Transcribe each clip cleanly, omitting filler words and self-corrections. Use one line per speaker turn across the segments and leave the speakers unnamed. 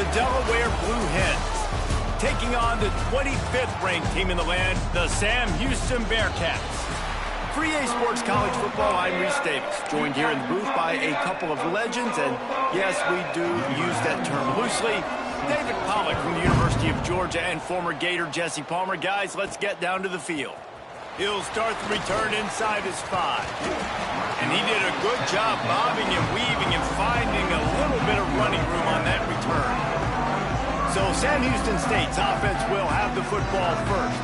the Delaware Blue Hens, taking on the 25th ranked team in the land, the Sam Houston Bearcats. For EA Sports College Football, I'm Reese Davis, joined here in the booth by a couple of legends, and yes, we do use that term loosely. David Pollack from the University of Georgia and former Gator Jesse Palmer. Guys, let's get down to the field. He'll start the return inside his 5. And he did a good job bobbing and weaving and finding a little bit of running room on that return. So Sam Houston State's offense will have the football first.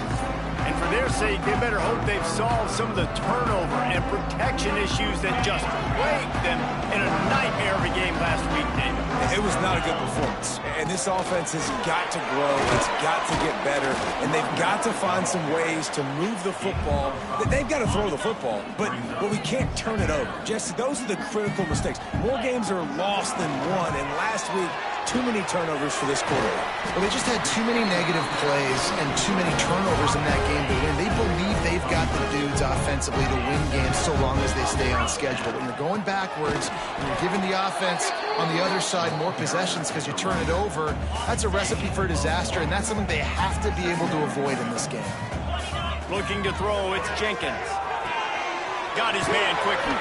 And for their sake, they better hope they've solved some of the turnover and protection issues that just plagued them in a nightmare of a game last week, David.
It was not a good performance. And this offense has got to grow. It's got to get better. And they've got to find some ways to move the football. They've got to throw the football, but we can't turn it over. Jesse, those are the critical mistakes. More games are lost than won. And last week, too many turnovers for this quarterback.
Well, they just had too many negative plays and too many turnovers in that game to win. They believe they've got the dudes offensively to win games so long as they stay on schedule. When you're going backwards and you're giving the offense on the other side more possessions because you turn it over, that's a recipe for disaster, and that's something they have to be able to avoid in this game.
Looking to throw, it's Jenkins. Got his man quickly.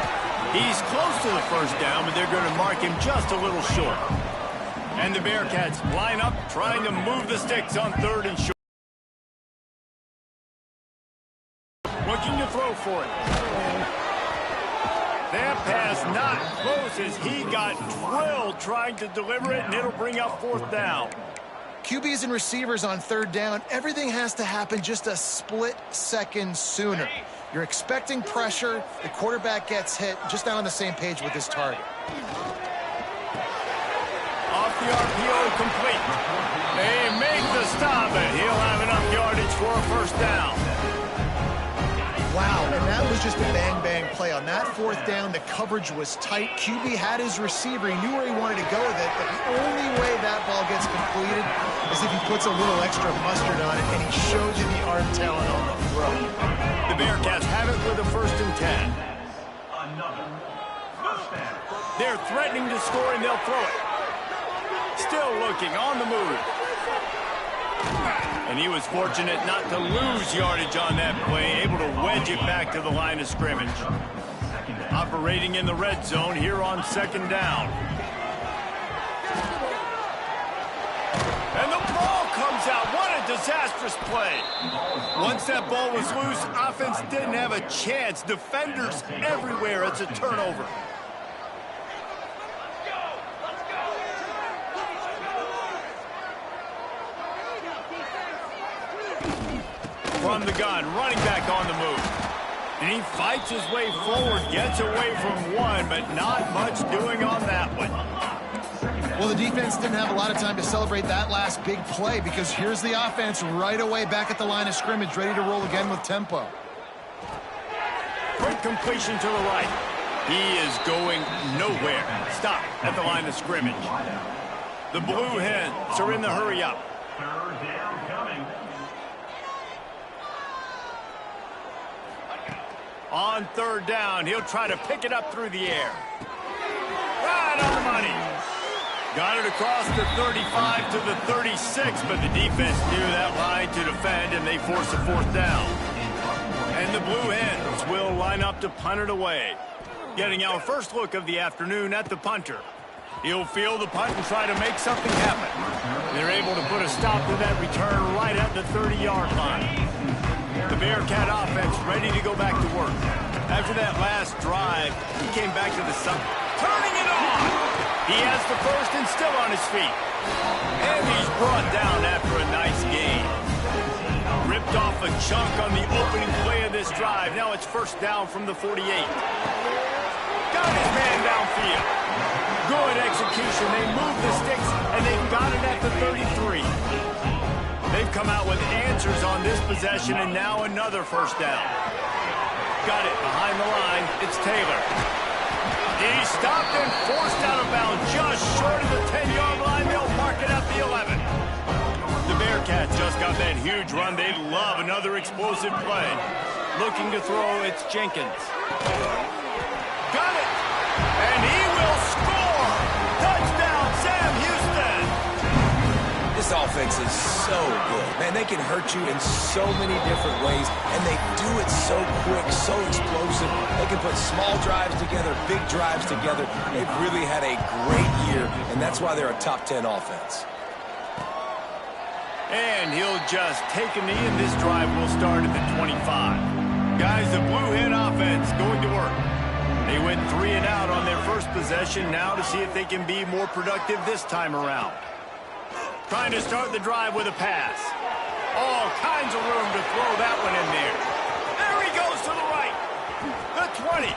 He's close to the first down, but they're going to mark him just a little short. And the Bearcats line up, trying to move the sticks on 3rd and short. Looking to throw for it. That pass not close as he got drilled trying to deliver it, and it'll bring up 4th down.
QBs and receivers on 3rd down, everything has to happen just a split second sooner. You're expecting pressure, the quarterback gets hit, just not on the same page with his target.
Off the RPO, complete. They make the stop, and he'll have enough yardage for a 1st down.
Wow, and that was just a bang-bang play. On that 4th down, the coverage was tight. QB had his receiver. He knew where he wanted to go with it, but the only way that ball gets completed is if he puts a little extra mustard on it, and he shows you the arm talent on the throw.
The Bearcats have it with a 1st and 10. They're threatening to score, and they'll throw it. Still looking, on the move. And he was fortunate not to lose yardage on that play, able to wedge it back to the line of scrimmage. Operating in the red zone here on 2nd down. And the ball comes out. What a disastrous play. Once that ball was loose, offense didn't have a chance. Defenders everywhere. It's a turnover. From the gun, running back on the move. And he fights his way forward, gets away from one, but not much doing on that one.
Well, the defense didn't have a lot of time to celebrate that last big play because here's the offense right away back at the line of scrimmage, ready to roll again with tempo.
Quick completion to the right. He is going nowhere. Stop at the line of scrimmage. The Blue Hens are in the hurry up. On 3rd down, he'll try to pick it up through the air. Right on the money. Got it across the 35 to the 36, but the defense knew that line to defend, and they force a 4th down. And the Blue Hens will line up to punt it away. Getting our first look of the afternoon at the punter. He'll field the punt and try to make something happen. They're able to put a stop to that return right at the 30-yard line. The Bearcat offense ready to go back to work. After that last drive, he came back to the sun. Turning it on! He has the 1st and still on his feet. And he's brought down after a nice gain. Ripped off a chunk on the opening play of this drive. Now it's 1st down from the 48. Got his man downfield. Good execution. They move the sticks, and they've got it at the 33. They've come out with answers on this possession, and now another 1st down. Got it behind the line. It's Taylor. He stopped and forced out of bounds just short of the 10-yard line. They'll mark it at the 11. The Bearcats just got that huge run. They'd love another explosive play. Looking to throw, it's Jenkins. Got it! And he will score! Touchdown, Sam Houston!
This offense is so good. Man, they can hurt you in so many different ways, and they do it so quick, so explosive. They can put small drives together, big drives together. They've really had a great year, and that's why they're a top 10 offense.
And he'll just take a knee, and this drive will start at the 25. Guys, the Blue Hen offense going to work. They went 3 and out on their first possession, now to see if they can be more productive this time around. Trying to start the drive with a pass. All kinds of room to throw that one in there. There he goes to the right. The 20.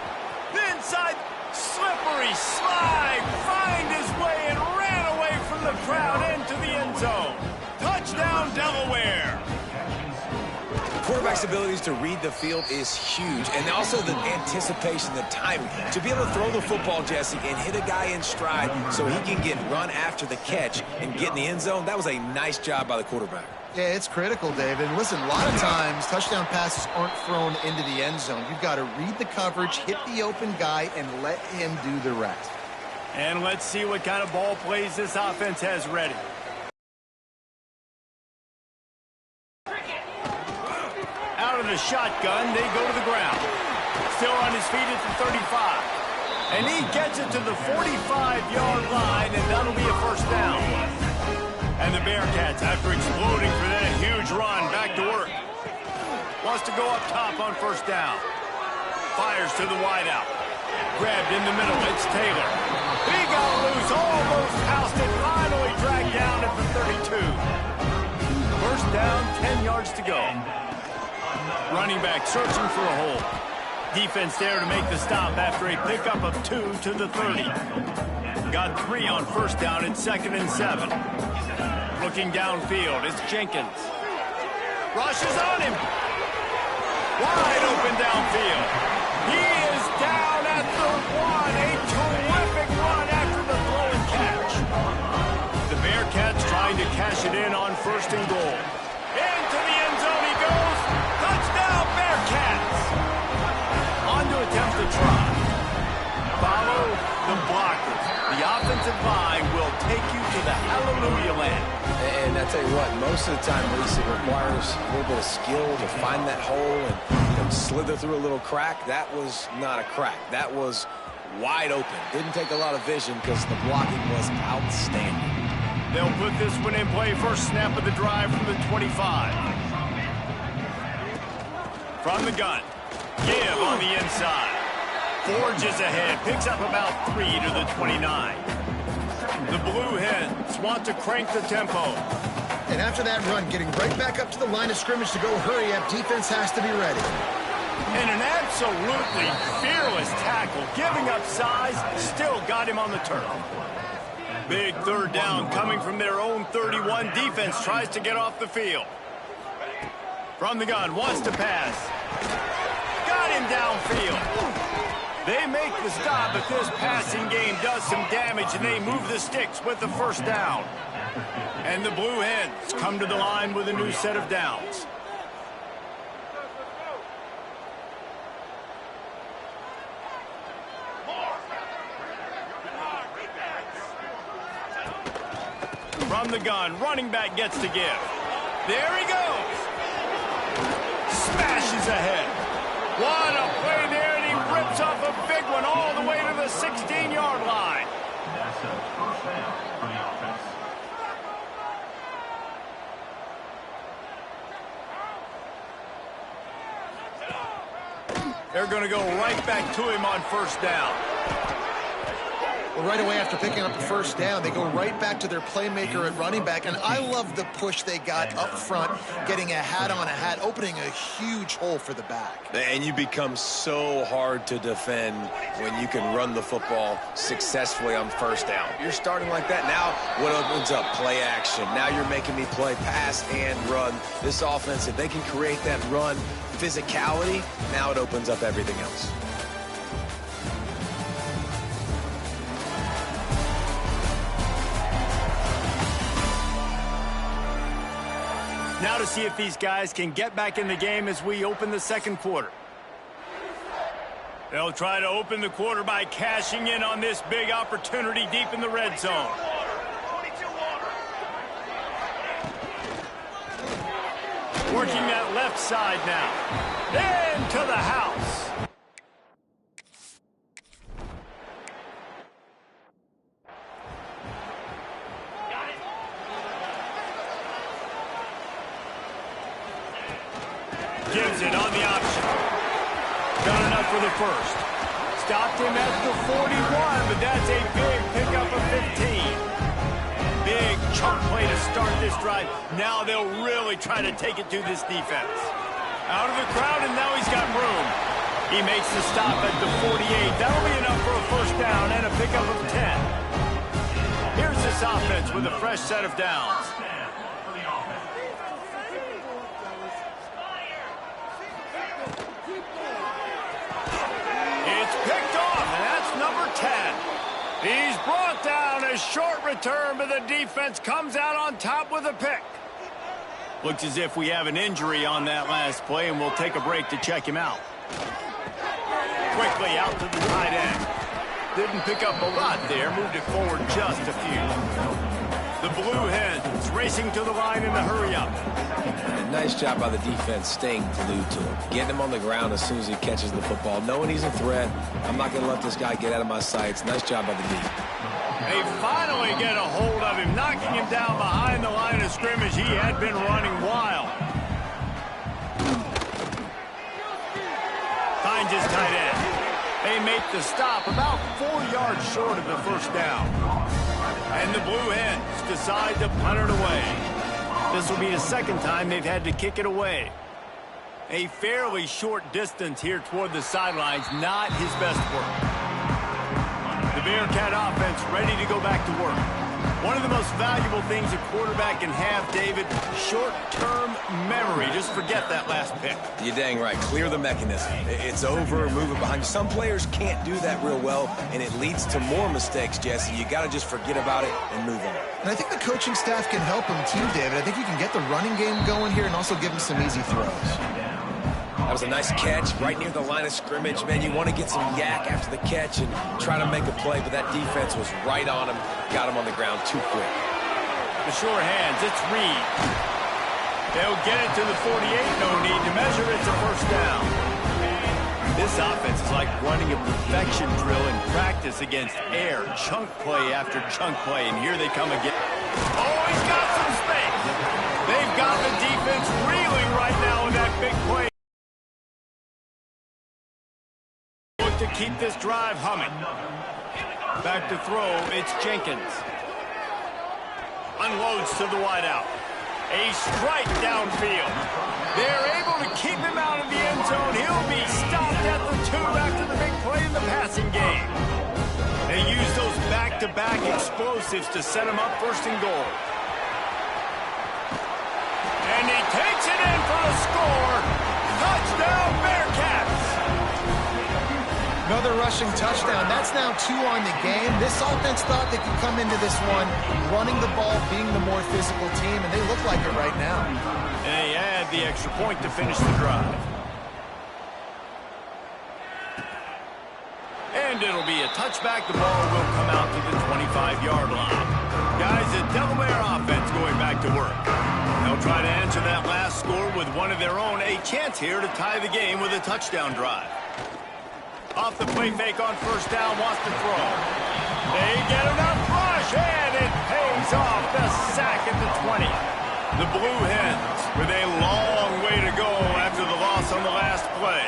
The inside. Slippery slide. Find his way and ran away from the crowd into the end zone. Touchdown, Delaware.
Quarterback's abilities to read the field is huge, and also the anticipation, the timing. To be able to throw the football, Jesse, and hit a guy in stride so he can get run after the catch and get in the end zone, that was a nice job by the quarterback.
Yeah, it's critical, Dave. And listen, a lot of times touchdown passes aren't thrown into the end zone. You've got to read the coverage, hit the open guy, and let him do the rest.
And let's see what kind of ball plays this offense has ready. Out of the shotgun, they go to the ground. Still on his feet at the 35. And he gets it to the 45-yard line, and that'll be a first down. And the Bearcats, after exploding for that huge run, back to work. Wants to go up top on first down. Fires to the wideout. Grabbed in the middle, it's Taylor. He got loose, almost housed it, finally dragged down at the 32. First down, 10 yards to go. Running back searching for a hole. Defense there to make the stop after a pickup of 2 to the 30. Got 3 on first down and 2nd and 7. Looking downfield, it's Jenkins. Rushes on him. Wide open downfield. He is down at the 1. A terrific run after the throw and catch. The Bearcats trying to cash it in on 1st and goal. Into the end zone he goes. Touchdown, Bearcats! On to attempt the try. Follow the blockers. The offensive line will take you to the hallelujah land.
And I tell you what, most of the time, Reese, it requires a little bit of skill to find that hole and slither through a little crack. That was not a crack. That was wide open. Didn't take a lot of vision because the blocking was outstanding.
They'll put this one in play. First snap of the drive from the 25. From the gun. Give on the inside. Forges ahead. Picks up about 3 to the 29. The Blue Hens want to crank the tempo.
And after that run, getting right back up to the line of scrimmage to go hurry up, defense has to be ready.
And an absolutely fearless tackle. Giving up size, still got him on the turf. Big third down coming from their own 31. Defense tries to get off the field. From the gun, wants to pass. Got him downfield. They make the stop, but this passing game does some damage, and they move the sticks with the first down. And the Blue Hens come to the line with a new set of downs. From the gun, running back gets to give. There he goes. Smashes ahead. What a play there, and he rips off a big one all the way to the 16-yard line. That's a first down for the offense. They're going to go right back to him on first down.
Well, right away after picking up the first down, they go right back to their playmaker at running back. And I love the push they got up front, getting a hat on a hat, opening a huge hole for the back.
And you become so hard to defend when you can run the football successfully on first down. You're starting like that. Now what opens up? Play action. Now you're making me play pass and run. This offense, if they can create that run physicality, now it opens up everything else.
Now to see if these guys can get back in the game as we open the second quarter. They'll try to open the quarter by cashing in on this big opportunity deep in the red zone. Working that left side now. Into the house. Gives it on the option. Got enough for the first. Stopped him at the 41, but that's a big pickup of 15. Big chunk play to start this drive. Now they'll really try to take it to this defense. Out of the crowd, and now he's got room. He makes the stop at the 48. That'll be enough for a first down and a pickup of 10. Here's this offense with a fresh set of downs. Number 10. He's brought down a short return, but the defense comes out on top with a pick. Looks as if we have an injury on that last play, and we'll take a break to check him out. Quickly out to the tight end. Didn't pick up a lot there, moved it forward just a few. The Blue Hens racing to the line in a hurry-up.
Nice job by the defense staying glued to him. Getting him on the ground as soon as he catches the football. Knowing he's a threat, I'm not going to let this guy get out of my sights. Nice job by the D.
They finally get a hold of him, knocking him down behind the line of scrimmage. He had been running wild. Finds his tight end. They make the stop about 4 yards short of the first down. And the Blue Hens decide to punt it away. This will be the second time they've had to kick it away. A fairly short distance here toward the sidelines, not his best work. The Bearcat offense ready to go back to work. One of the most valuable things a quarterback can have, David, short-term memory. Just forget that last pick.
You're dang right. Clear the mechanism. It's over, move it behind you. Some players can't do that real well, and it leads to more mistakes, Jesse. You got to just forget about it and move on.
And I think the coaching staff can help him too, David. I think you can get the running game going here and also give him some easy throws.
That was a nice catch right near the line of scrimmage. Man, you want to get some yak after the catch and try to make a play, but that defense was right on him. Got him on the ground too quick.
The sure hands, it's Reed. They'll get it to the 48. No need to measure. It's a first down. This offense is like running a perfection drill in practice against air. Chunk play after chunk play, and here they come again. Oh, he's got some space. They've got the defense reeling right now in that big play. To keep this drive humming. Back to throw, it's Jenkins. Unloads to the wideout. A strike downfield. They're able to keep him out of the end zone. He'll be stopped at the 2 after the big play in the passing game. They use those back-to-back explosives to set him up first and goal. And he takes it in for the score. Touchdown, Bearcats.
Another rushing touchdown. That's now 2 on the game. This offense thought they could come into this one running the ball, being the more physical team, and they look like it right now.
And they add the extra point to finish the drive. And it'll be a touchback. The ball will come out to the 25-yard line. Guys, the Delaware offense going back to work. They'll try to answer that last score with one of their own. A chance here to tie the game with a touchdown drive. Off the play fake on first down, wants to throw. They get enough rush, and it pays off. The sack at the 20. The Blue Hens with a long way to go after the loss on the last play.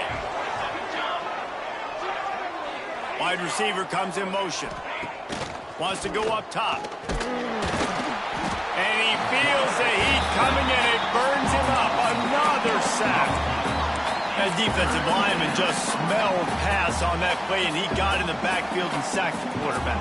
Wide receiver comes in motion. Wants to go up top. And he feels the heat coming, and it burns him up. Another sack. That defensive lineman just smelled pass on that play, and he got in the backfield and sacked the quarterback.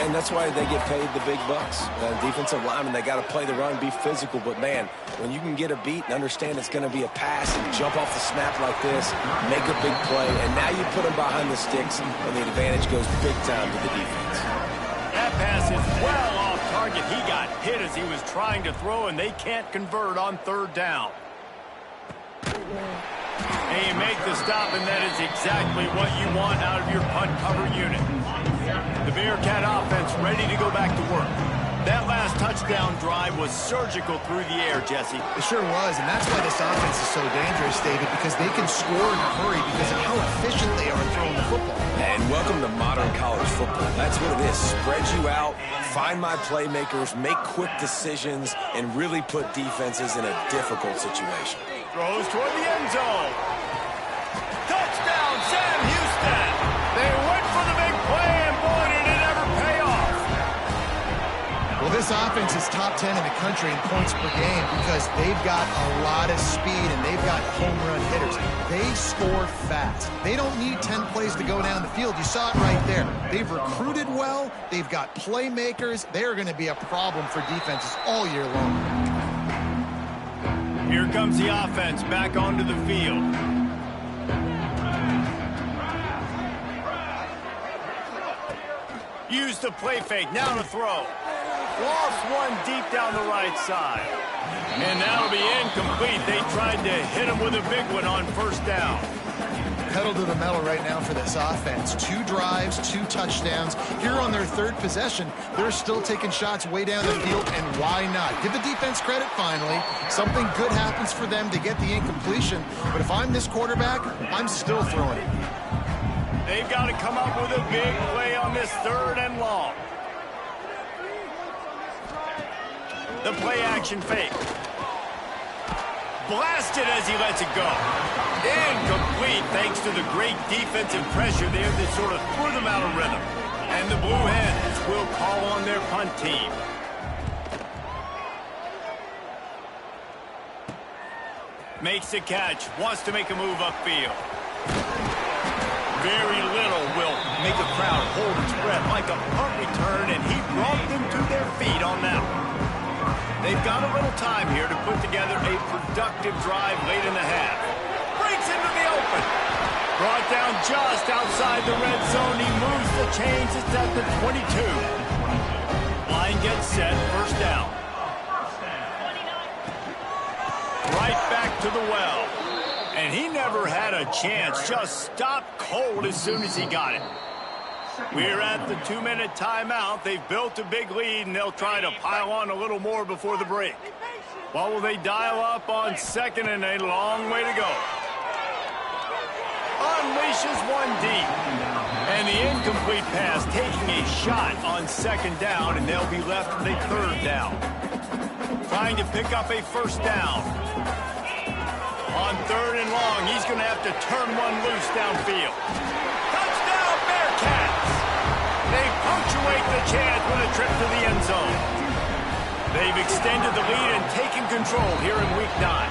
And that's why they get paid the big bucks. Defensive linemen, they got to play the run, be physical. But, man, when you can get a beat and understand it's going to be a pass and jump off the snap like this, make a big play, and now you put them behind the sticks, and the advantage goes big time to the defense.
That pass is well off target. He got hit as he was trying to throw, and they can't convert on third down. And you make the stop, and that is exactly what you want out of your punt cover unit. The Bearcat offense ready to go back to work. That last touchdown drive was surgical through the air, Jesse.
It sure was, and that's why this offense is so dangerous, David, because they can score in a hurry because of how efficient they are throwing the football.
And welcome to modern college football. That's what it is. Spread you out, find my playmakers, make quick decisions, and really put defenses in a difficult situation.
Throws toward the end zone. Touchdown, Sam Houston. They went for the big play, and boy, did it ever pay off.
Well, this offense is top 10 in the country in points per game because they've got a lot of speed and they've got home run hitters. They score fast. They don't need 10 plays to go down the field. You saw it right there. They've recruited well. They've got playmakers. They are going to be a problem for defenses all year long.
Here comes the offense back onto the field. Use the play fake. Now to throw. Lost one deep down the right side. And that'll be incomplete. They tried to hit him with a big one on first down.
Pedal to the metal right now for this offense. 2 drives, 2 touchdowns. Here on their 3rd possession, they're still taking shots way down the field, and why not? Give the defense credit finally. Something good happens for them to get the incompletion, but if I'm this quarterback, I'm still throwing it.
They've got to come up with a big play on this 3rd and long. The play action fake. Blasted as he lets it go. Incomplete thanks to the great defensive pressure there that sort of threw them out of rhythm. And the Blue Hens will call on their punt team. Makes the catch. Wants to make a move upfield. Very little will make a crowd hold its breath like a punt return, and he brought them to their feet on that one. They've got a little time here to put together a productive drive late in the half. Breaks into the open. Brought down just outside the red zone. He moves the chains. It's at the 22. Line gets set. First down. Right back to the well. And he never had a chance. Just stopped cold as soon as he got it. We're at the 2-minute timeout. They've built a big lead, and they'll try to pile on a little more before the break. What will they dial up on 2nd and a long way to go? Unleashes one deep. And the incomplete pass taking a shot on 2nd down, and they'll be left with a 3rd down. Trying to pick up a 1st down. On 3rd and long, he's going to have to turn one loose downfield. Touchdown, Bearcats! They punctuate the chance with a trip to the end zone. They've extended the lead and taken control here in Week 9.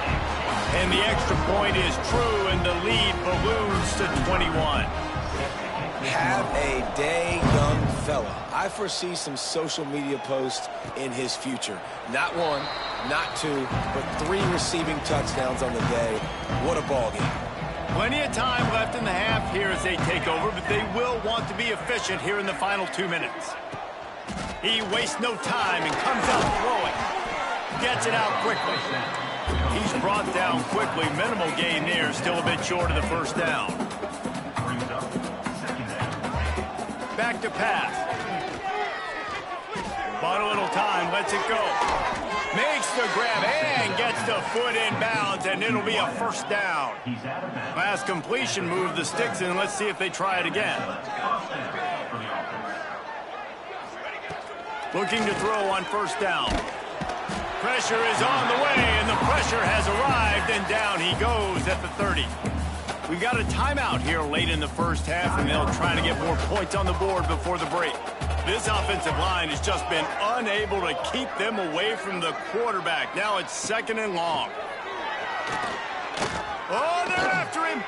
And the extra point is true, and the lead balloons to 21.
Have a day, young fella. I foresee some social media posts in his future. Not 1, not 2, but 3 receiving touchdowns on the day. What a ball game.
Plenty of time left in the half here as they take over, but they will want to be efficient here in the final 2 minutes. He wastes no time and comes out throwing. Gets it out quickly. He's brought down quickly. Minimal gain there, still a bit short of the 1st down. Back to pass. Bought a little time, lets it go. Makes the grab and gets the foot in bounds, and it'll be a 1st down. Last completion moved the sticks in. Let's see if they try it again. Looking to throw on 1st down. Pressure is on the way, and the pressure has arrived, and down he goes at the 30. We've got a timeout here late in the 1st half, and they'll try to get more points on the board before the break. This offensive line has just been unable to keep them away from the quarterback. Now it's 2nd and long. Oh, they're after him.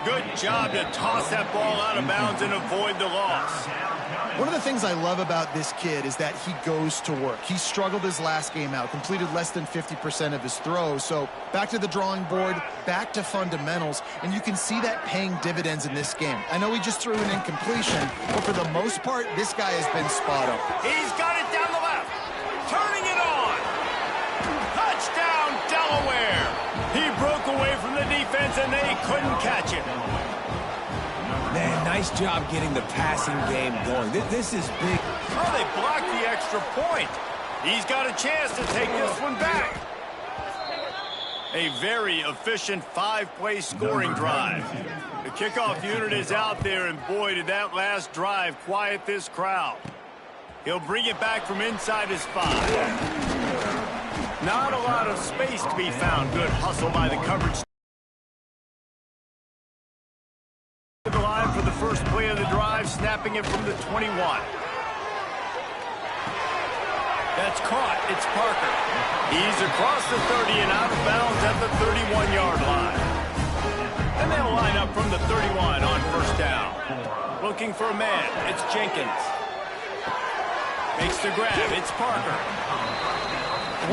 Good job to toss that ball out of bounds and avoid the loss.
One of the things I love about this kid is that he goes to work. He struggled his last game out, completed less than 50% of his throws. So back to the drawing board, back to fundamentals, and you can see that paying dividends in this game. I know he just threw an incompletion, but for the most part, this guy has been spot on.
He's got it down the left, turning it on. Touchdown, Delaware. He broke away from the defense, and they couldn't catch him.
Man, nice job getting the passing game going. This is big.
Oh, they blocked the extra point. He's got a chance to take this one back. A very efficient 5-play scoring drive. The kickoff unit is out there, and boy, did that last drive quiet this crowd. He'll bring it back from inside his 5. Not a lot of space to be found. Good hustle by the coverage. The line for the first play of the drive, snapping it from the 21. That's caught. It's Parker. He's across the 30 and out of bounds at the 31-yard line. And they'll line up from the 31 on first down. Looking for a man. It's Jenkins. Makes the grab. It's Parker.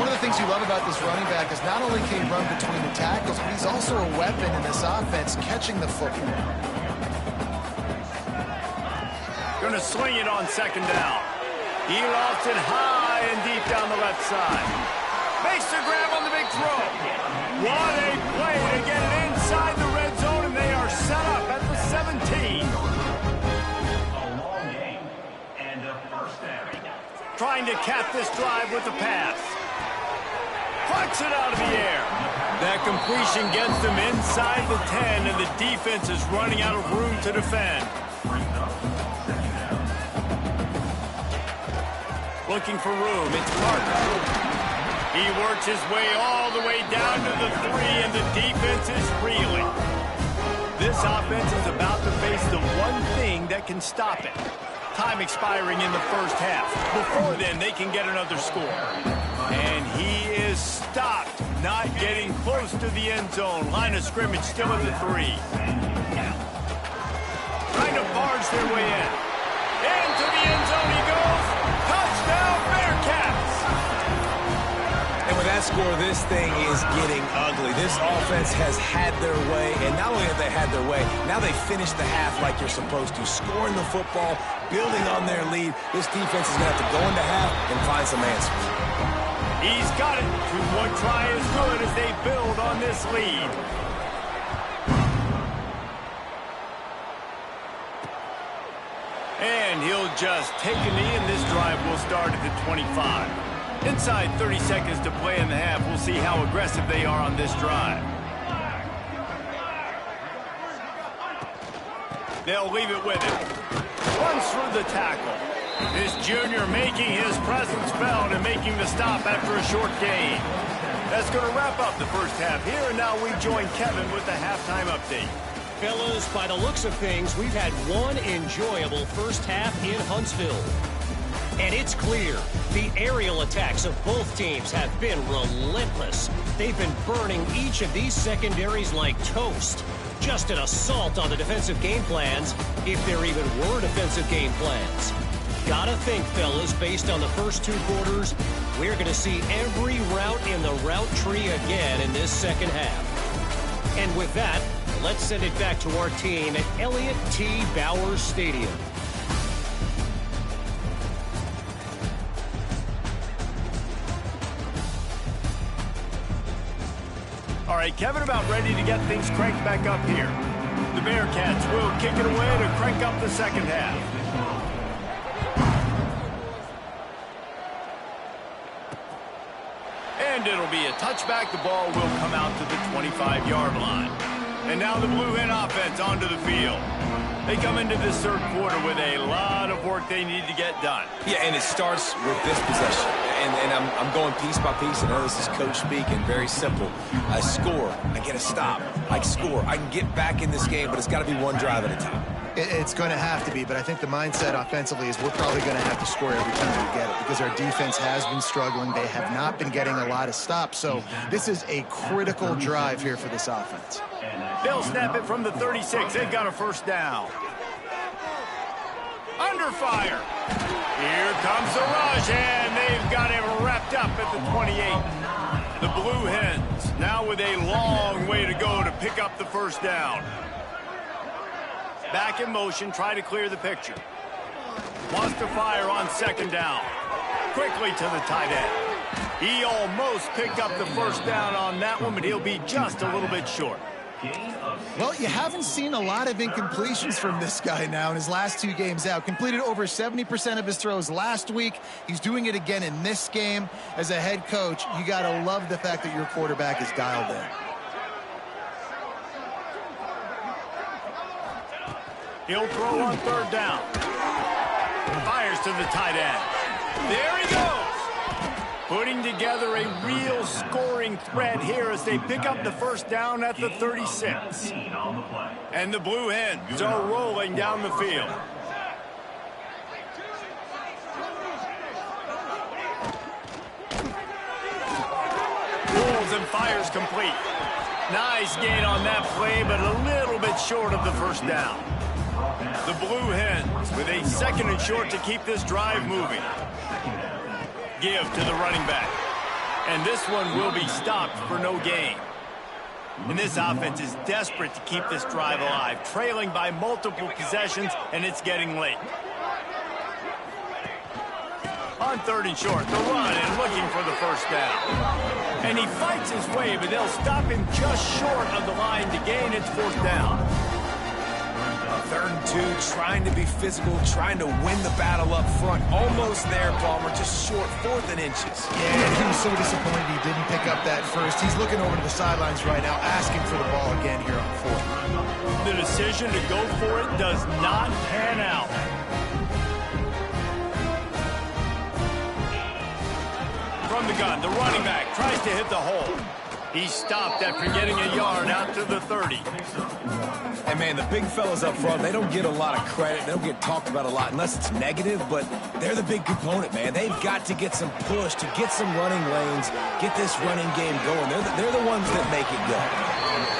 One of the things you love about this running back is not only can he run between the tackles, but he's also a weapon in this offense, catching the football.
Going to sling it on second down. He lofts it high and deep down the left side. Makes the grab on the big throw. What a play to get it inside the red zone, and they are set up at the 17.
A long game and a first down.
Trying to cap this drive with a pass. Plucks it out of the air. That completion gets them inside the 10, and the defense is running out of room to defend. Looking for room, it's Parker. He works his way all the way down to the 3, and the defense is reeling. This offense is about to face the one thing that can stop it. Time expiring in the first half. Before then, they can get another score. And he is stopped, not getting close to the end zone. Line of scrimmage still at the 3. Trying to barge their way in. Into the end zone he goes. Touchdown, Bearcats!
And with that score, this thing is getting ugly. This offense has had their way, and not only have they had their way, now they finished the half like you're supposed to, scoring the football, building on their lead. This defense is going to have to go into half and find some answers.
He's got it. 2-1 try is good as they build on this lead. And he'll just take a knee, and this drive will start at the 25. Inside 30 seconds to play in the half. We'll see how aggressive they are on this drive. They'll leave it with him. Runs through the tackle. This junior making his presence felt and making the stop after a short gain. That's going to wrap up the first half here, and now we join Kevin with the halftime update.
Fellas, by the looks of things, we've had one enjoyable first half in Huntsville. And it's clear, the aerial attacks of both teams have been relentless. They've been burning each of these secondaries like toast. Just an assault on the defensive game plans, if there even were defensive game plans. Gotta think, fellas, based on the first 2 quarters, we're going to see every route in the route tree again in this second half. And with that, let's send it back to our team at Elliott T. Bowers Stadium.
All right, Kevin, about ready to get things cranked back up here. The Bearcats will kick it away to crank up the second half. And it'll be a touchback. The ball will come out to the 25-yard line. And now the Blue Hen offense onto the field. They come into this third quarter with a lot of work they need to get done.
Yeah, and it starts with this possession. And I'm going piece by piece. I know this is coach speaking, very simple. I score, I get a stop. I score, I can get back in this game, but it's got to be one drive at a time.
It's going to have to be, but I think the mindset offensively is we're probably going to have to score every time we get it because our defense has been struggling. They have not been getting a lot of stops, so this is a critical drive here for this offense.
They'll snap it from the 36. They've got a first down. Under fire. Here comes the rush, and they've got him wrapped up at the 28. The Blue Hens now with a long way to go to pick up the first down. Back in motion, try to clear the picture. Wants to fire on second down. Quickly to the tight end. He almost picked up the first down on that one, but he'll be just a little bit short.
Well, you haven't seen a lot of incompletions from this guy now in his last 2 games out. Completed over 70% of his throws last week. He's doing it again in this game. As a head coach, you got to love the fact that your quarterback is dialed in.
He'll throw on 3rd down. Fires to the tight end. There he goes. Putting together a real scoring threat here as they pick up the 1st down at the 36. And the Blue Hens are rolling down the field. Pulls and fires complete. Nice gain on that play, but a little bit short of the 1st down. The Blue Hens with a 2nd and short to keep this drive moving. Give to the running back. And this one will be stopped for no gain. And this offense is desperate to keep this drive alive, trailing by multiple possessions, and it's getting late. On 3rd and short, the run and looking for the 1st down. And he fights his way, but they'll stop him just short of the line to gain its 4th down.
3rd and 2, trying to be physical, trying to win the battle up front. Almost there, Palmer, just short, 4th and inches.
Yeah, he was so disappointed he didn't pick up that first. He's looking over to the sidelines right now, asking for the ball again here on 4th.
The decision to go for it does not pan out. From the gun, the running back tries to hit the hole. He's stopped after getting a yard out to the 30.
And, man, the big fellas up front, they don't get a lot of credit. They don't get talked about a lot unless it's negative, but they're the big component, man. They've got to get some push, to get some running lanes, get this running game going. They're the ones that make it go.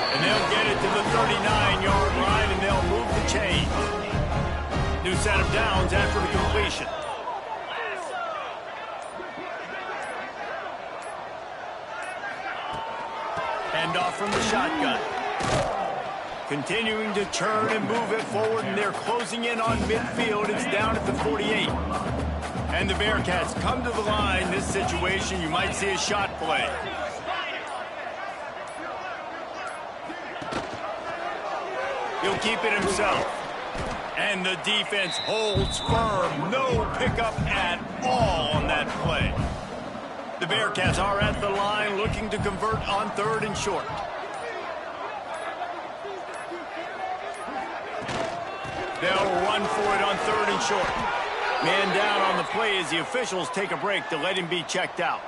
And they'll get it to the 39-yard line, and they'll move the chain. New set of downs after the completion. Hand off from the shotgun. Continuing to turn and move it forward, and they're closing in on midfield. It's down at the 48. And the Bearcats come to the line. This situation, you might see a shot play. He'll keep it himself. And the defense holds firm. No pickup at all on that play. The Bearcats are at the line looking to convert on 3rd and short. They'll run for it on 3rd and short. Man down on the play as the officials take a break to let him be checked out.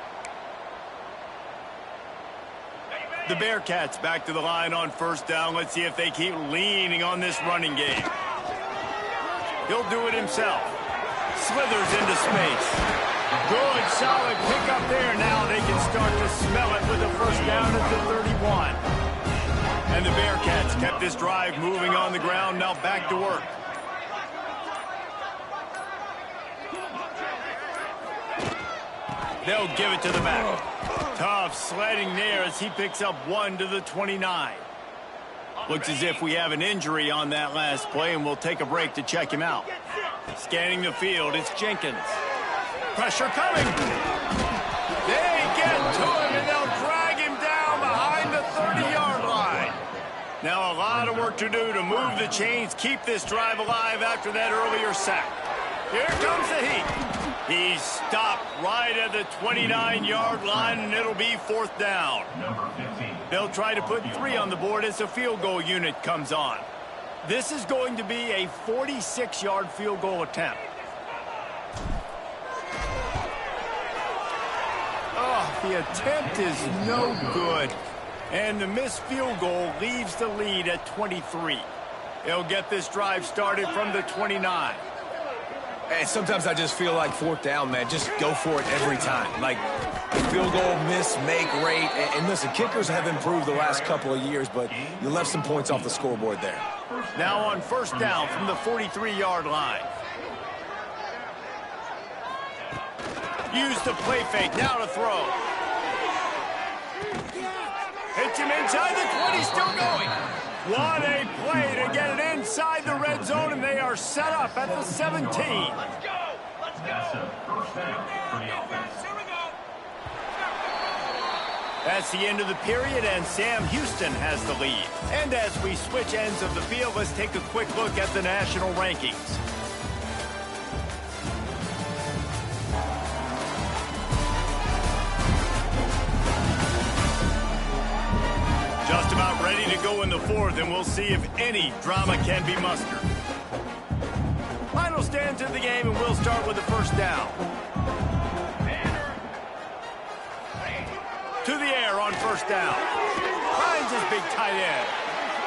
The Bearcats back to the line on 1st down. Let's see if they keep leaning on this running game. He'll do it himself. Slithers into space. Good, solid pickup there. Now they can start to smell it with a 1st down at the 31. And the Bearcats kept this drive moving on the ground. Now back to work. They'll give it to the back. Tough sledding there as he picks up 1 to the 29. Looks as if we have an injury on that last play, and we'll take a break to check him out. Scanning the field, it's Jenkins. Pressure coming. They get to him, and they'll drag him down behind the 30-yard line. Now a lot of work to do to move the chains, keep this drive alive after that earlier sack. Here comes the heat. He's stopped right at the 29-yard line, and it'll be 4th down. They'll try to put 3 on the board as the field goal unit comes on. This is going to be a 46-yard field goal attempt. Oh, the attempt is no good. And the missed field goal leaves the lead at 23. They'll get this drive started from the 29.
And sometimes I just feel like 4th down, man. Just go for it every time. Like, field goal, miss, make, rate. And listen, kickers have improved the last couple of years, but you left some points off the scoreboard there.
Now on 1st down from the 43-yard line. Use the play fake, now to throw. Hits him inside the 20, still going. What a play to get it inside the red zone, and they are set up at the 17.
Let's go. That's a 1st down for the offense.
That's the end of the period, and Sam Houston has the lead. And as we switch ends of the field, let's take a quick look at the national rankings. Just about ready to go in the fourth, and we'll see if any drama can be mustered. Final stands in the game, and we'll start with the first down. To the air on first down. Finds his big tight end.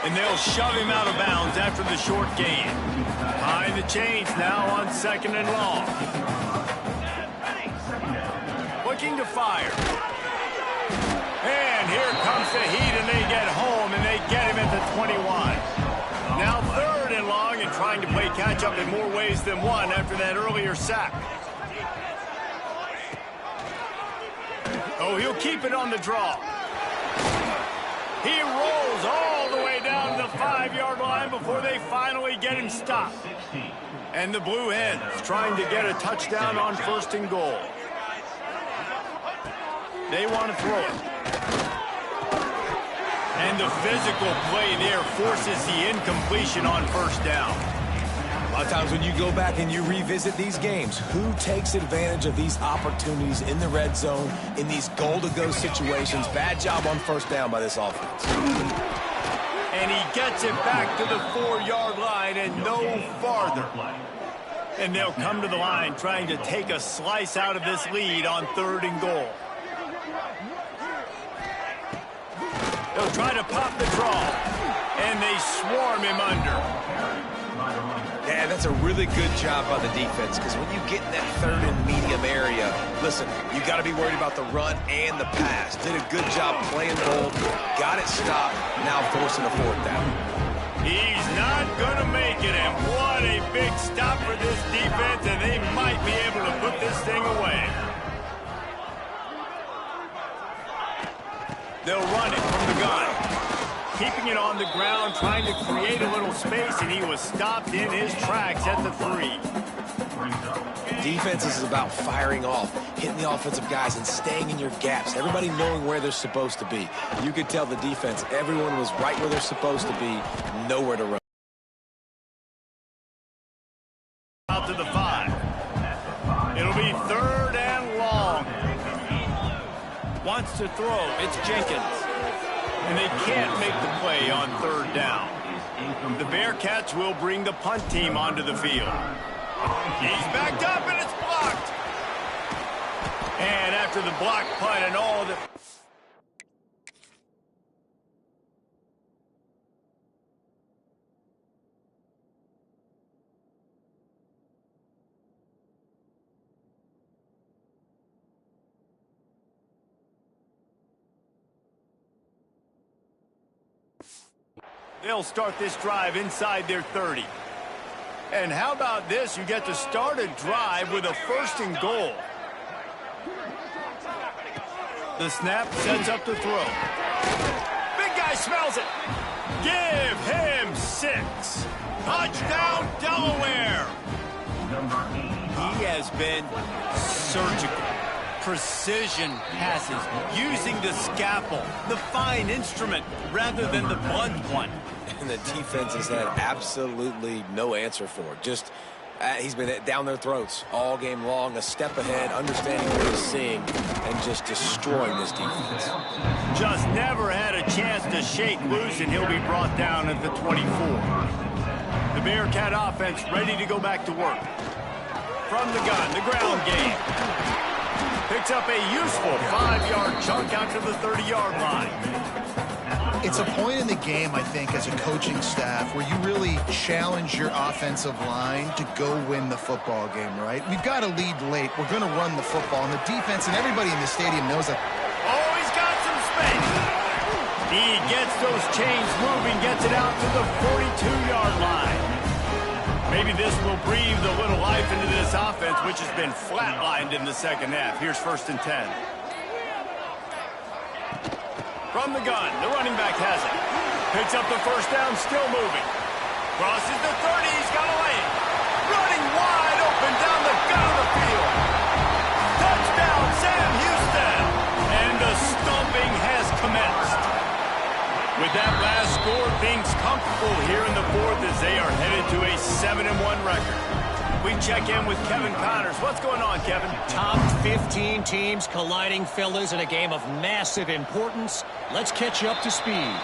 And they'll shove him out of bounds after the short gain. Behind the chains now on second and long. Looking to fire. And here comes the heat, and they get home, and they get him at the 21. Now third and long, and trying to play catch-up in more ways than one after that earlier sack. Oh, he'll keep it on the draw. He rolls all the way down the 5-yard line before they finally get him stopped. And the Blue Hens trying to get a touchdown on first and goal. They want to throw it. And the physical play there forces the incompletion on first down.
A lot of times when you go back and you revisit these games, who takes advantage of these opportunities in the red zone, in these goal-to-go situations? Bad job on first down by this offense.
And he gets it back to the 4-yard line and no farther. And they'll come to the line trying to take a slice out of this lead on third and goal. They'll try to pop the draw, and they swarm him under.
Yeah, that's a really good job by the defense, because when you get in that third and medium area, listen, you got to be worried about the run and the pass. Did a good job playing both, got it stopped, now forcing a fourth down.
He's not going to make it, and what a big stop for this defense, and they might be able to put this thing away. They'll run it from the gun. Keeping it on the ground, trying to create a little space, and he was stopped in his tracks at the 3.
Defense is about firing off, hitting the offensive guys, and staying in your gaps. Everybody knowing where they're supposed to be. You could tell the defense, everyone was right where they're supposed to be, nowhere to run.
Out to the 5. It'll be third and long. Wants to throw. It's Jenkins. And they can't make the play on third down. The Bearcats will bring the punt team onto the field. He's backed up, and it's blocked. And after the block punt and all the... They'll start this drive inside their 30. And how about this? You get to start a drive with a first and goal. The snap sets up the throw. Big guy smells it. Give him 6. Touchdown, Delaware. He has been surgical. Precision passes, using the scalpel, the fine instrument, rather than the blunt one.
And the defense has had absolutely no answer for it. Just, he's been down their throats all game long, a step ahead, understanding what he's seeing, and just destroying this defense.
Just never had a chance to shake loose, and he'll be brought down at the 24. The Bearcat offense ready to go back to work. From the gun, the ground game. Picks up a useful 5-yard chunk out to the 30-yard line.
It's a point in the game, I think, as a coaching staff where you really challenge your offensive line to go win the football game, right? We've got to lead late. We're going to run the football, and the defense and everybody in the stadium knows that.
Oh, he's got some space. He gets those chains moving, gets it out to the 42-yard line. Maybe this will breathe a little life into this offense, which has been flatlined in the second half. Here's first and 10. From the gun, the running back has it. Picks up the first down, still moving. Crosses the 30, he's got a lane. Running wide open down the gut of the field. Touchdown, Sam Houston. And the stomping head things comfortable here in the fourth as they are headed to a 7-1 record. We check in with Kevin Connors. What's going on, Kevin?
Top 15 teams colliding, fellas, in a game of massive importance. Let's catch you up to speed.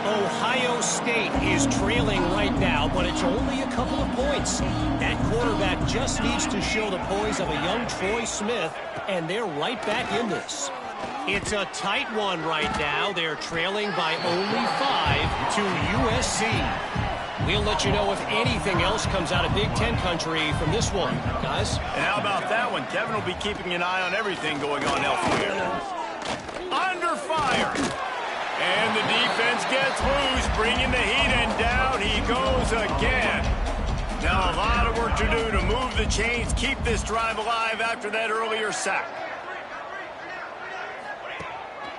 Ohio State is trailing right now, but it's only a couple of points. That quarterback just needs to show the poise of a young Troy Smith, and they're right back in this. It's a tight one right now. They're trailing by only 5 to USC. We'll let you know if anything else comes out of Big Ten country from this one, guys.
And how about that one? Kevin will be keeping an eye on everything going on elsewhere. Under fire. And the defense gets loose, bringing the heat, and down he goes again. Now a lot of work to do to move the chains, keep this drive alive after that earlier sack.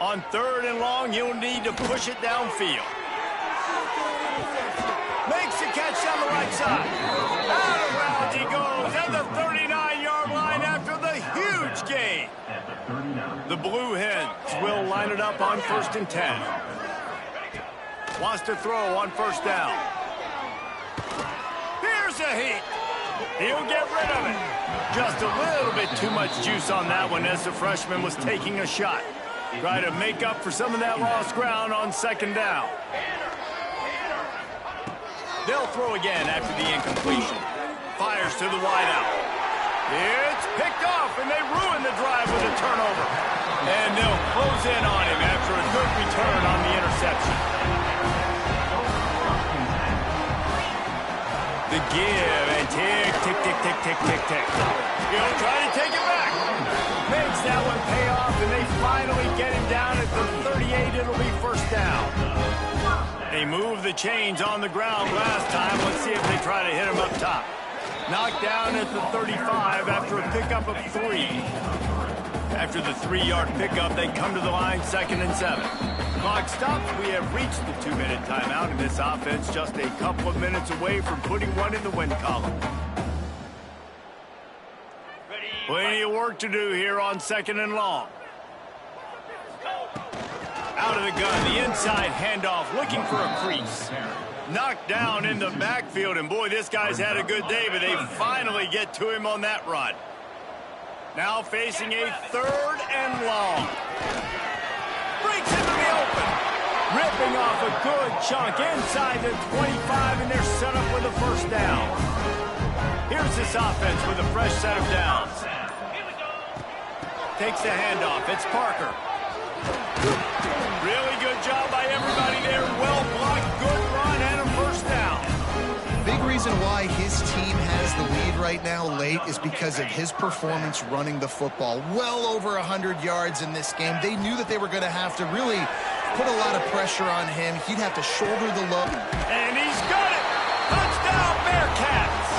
On 3rd and long, he'll need to push it downfield. Makes the catch down the right side. Out of bounds he goes at the 39-yard line after the huge gain. The Blue Hens will line it up on 1st and 10. Wants to throw on 1st down. Here's a heat. He'll get rid of it. Just a little bit too much juice on that one as the freshman was taking a shot. Try to make up for some of that lost ground on 2nd down. They'll throw again after the incompletion. Fires to the wideout. It's picked off, and they ruin the drive with a turnover. And they'll close in on him after a good return on the interception. The give, and tick, tick, tick, tick, tick, tick, tick. He'll try to take it back. Makes that one pay off, and they finally get him down at the 38. It'll be 1st down. They moved the chains on the ground last time. Let's see if they try to hit him up top. Knocked down at the 35 after a pickup of 3. After the 3-yard pickup, they come to the line 2nd and 7. Clock stops. We have reached the 2-minute timeout, and this offense just a couple of minutes away from putting one in the win column. Plenty of work to do here on 2nd and long. Out of the gun, the inside handoff, looking for a crease. Knocked down in the backfield, and boy, this guy's had a good day, but they finally get to him on that run. Now facing a 3rd and long. Breaks into the open. Ripping off a good chunk inside the 25, and they're set up with a 1st down. Here's this offense with a fresh set of downs. Takes the handoff. It's Parker. Really good job by everybody there. Well blocked, good run, and a 1st down.
Big reason why his team has the lead right now late is because of his performance running the football. Well over 100 yards in this game. They knew that they were going to have to really put a lot of pressure on him. He'd have to shoulder the load.
And he's got it. Touchdown, Bearcats.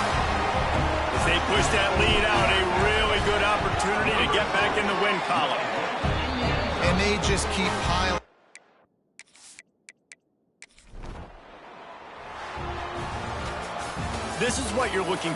As they push that lead out, a really good opportunity to get back in the win column.
And they just keep piling.
This is what you're looking